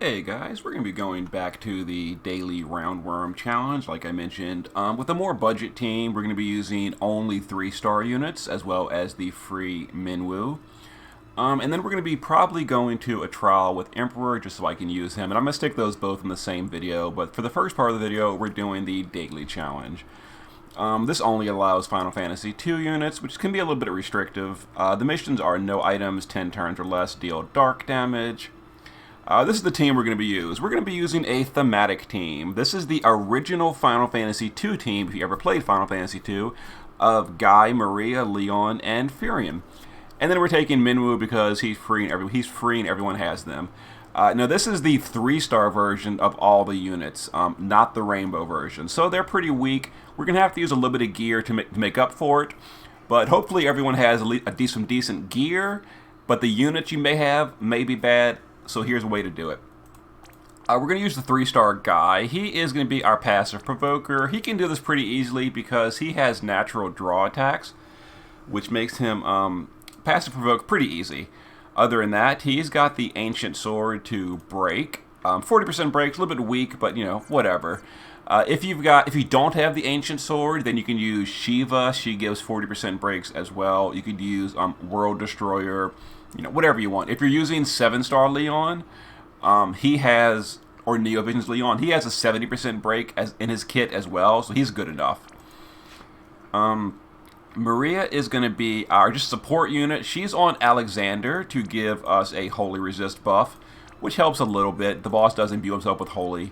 Hey guys, we're going to be going back to the daily Roundworm challenge, like I mentioned. With a more budget team, we're going to be using only 3-star units, as well as the free Minwoo. And then we're going to be probably going to a trial with Emperor, just so I can use him. And I'm going to stick those both in the same video, but for the first part of the video, we're doing the daily challenge. This only allows Final Fantasy II units, which can be a little bit restrictive. The missions are no items, 10 turns or less, deal dark damage. This is the team we're going to be using. We're going to be using a thematic team. This is the original Final Fantasy II team, if you ever played Final Fantasy II, of Guy, Maria, Leon, and Furion. And then we're taking Minwoo because he's free and everyone has them. Now this is the 3-star version of all the units, not the rainbow version. So they're pretty weak. We're going to have to use a little bit of gear to make up for it. But hopefully everyone has some decent gear. But the units you may have may be bad. So here's a way to do it. We're going to use the 3-star Guy. He is going to be our passive provoker. He can do this pretty easily because he has natural draw attacks, which makes him passive provoke pretty easy. Other than that, he's got the ancient sword to break. 40% breaks, a little bit weak, but you know, whatever. If you don't have the ancient sword, then you can use Shiva. She gives 40% breaks as well. You could use World Destroyer. You know, whatever you want. If you're using 7-star Leon, he has, or Neovision's Leon, he has a 70% break in his kit as well, so he's good enough. Maria is going to be our just support unit. She's on Alexander to give us a Holy Resist buff, which helps a little bit. The boss does imbue himself with Holy.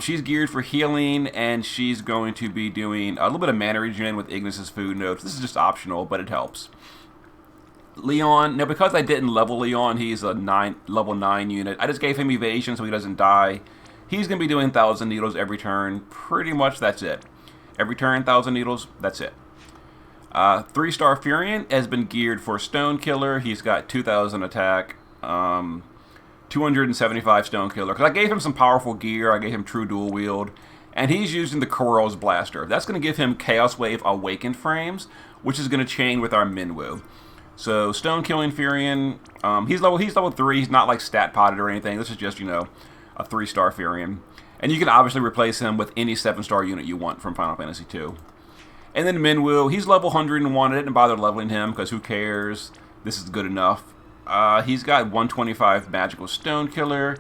She's geared for healing, and she's going to be doing a little bit of mana regen with Ignis's food notes. This is just optional, but it helps. Leon, now because I didn't level Leon, he's a level 9 unit. I just gave him evasion so he doesn't die. He's going to be doing 1,000 needles every turn. Pretty much that's it. Every turn, 1,000 needles, that's it. 3-star Furion has been geared for Stone Killer. He's got 2,000 attack, 275 Stone Killer. Because I gave him some powerful gear. I gave him True Dual Wield. And he's using the Coral's Blaster. That's going to give him Chaos Wave Awakened frames, which is going to chain with our Minwoo. So, Stone Killing Furion, he's level 3, he's not like stat potted or anything, this is just, you know, a 3-star Furion. And you can obviously replace him with any 7-star unit you want from Final Fantasy II. And then Minwoo, he's level 101, I didn't bother leveling him because who cares, this is good enough. He's got 125 Magical Stone Killer,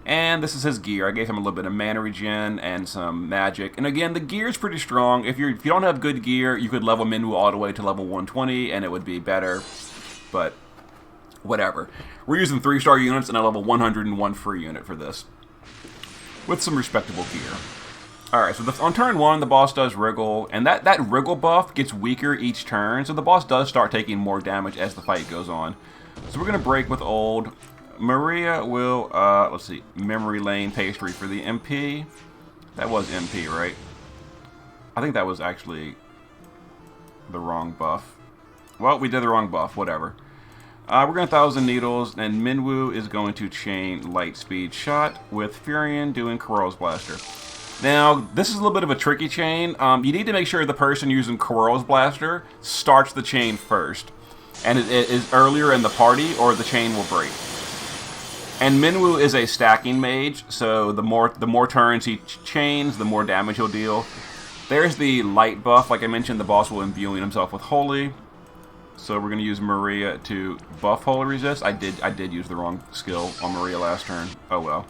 and this is his gear. I gave him a little bit of mana regen and some magic. And again, the gear is pretty strong. If you don't have good gear, you could level Minwoo all the way to level 120, and it would be better. But whatever. We're using 3-star units and a level 101 free unit for this, with some respectable gear. Alright, so on turn 1, the boss does Wriggle, and that Wriggle buff gets weaker each turn, so the boss does start taking more damage as the fight goes on. So we're going to break with Old. Maria will, let's see, Memory Lane Pastry for the MP. That was MP, right? I think that was actually the wrong buff. Well, we did the wrong buff, whatever. We're going to 1,000 Needles, and Minwoo is going to chain Light Speed Shot with Furion doing Coral's Blaster. Now, this is a little bit of a tricky chain. You need to make sure the person using Coral's Blaster starts the chain first. And it is earlier in the party, or the chain will break. And Minwoo is a stacking mage, so the more turns he chains, the more damage he'll deal. There's the light buff. Like I mentioned, the boss will imbuing himself with Holy. So we're going to use Maria to buff Holy Resist. I did use the wrong skill on Maria last turn. Oh well.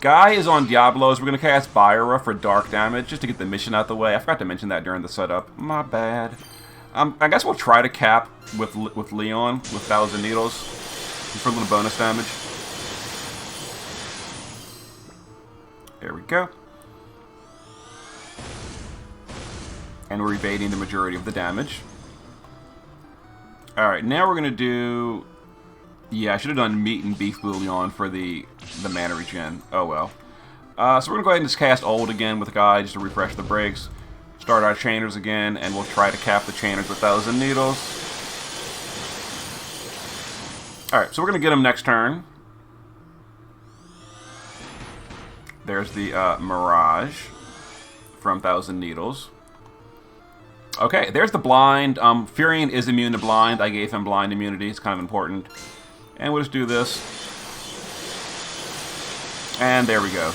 Guy is on Diablos. We're going to cast Byra for dark damage, just to get the mission out the way. I forgot to mention that during the setup. My bad. I guess we'll try to cap with Leon with 1,000 Needles for a little bonus damage. There we go. And we're evading the majority of the damage. Alright, now we're going to do... Yeah, I should have done Meat and Beef Bouillon for the mana regen. Oh well. So we're going to go ahead and just cast Old again with Guy just to refresh the breaks. Start our chainers again, and we'll try to cap the chainers with 1,000 Needles. Alright, so we're going to get him next turn. There's the Mirage from 1,000 Needles. Okay, there's the blind. Furion is immune to blind. I gave him blind immunity. It's kind of important. And we'll just do this. And there we go.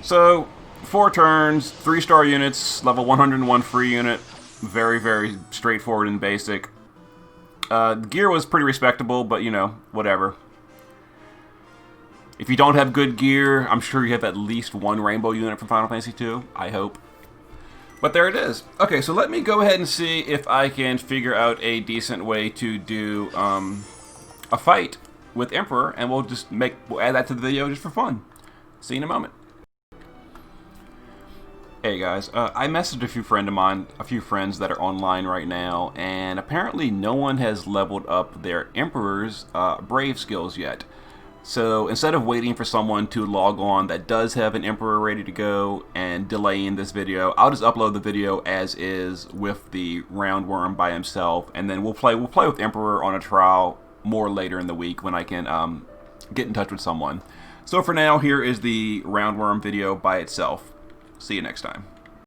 So, 4 turns, 3-star units, level 101 free unit. Very, very straightforward and basic. The gear was pretty respectable, but, you know, whatever. If you don't have good gear, I'm sure you have at least 1 rainbow unit from Final Fantasy II, I hope. But there it is. Okay, so let me go ahead and see if I can figure out a decent way to do a fight with Emperor, and we'll add that to the video just for fun. See you in a moment. Hey guys, I messaged a few friends that are online right now, and apparently no one has leveled up their Emperor's Brave skills yet. So instead of waiting for someone to log on that does have an Emperor ready to go and delaying this video, I'll just upload the video as is with the Roundworm by himself, and then we'll play with Emperor on a trial more later in the week when I can get in touch with someone. So for now, here is the Roundworm video by itself. See you next time.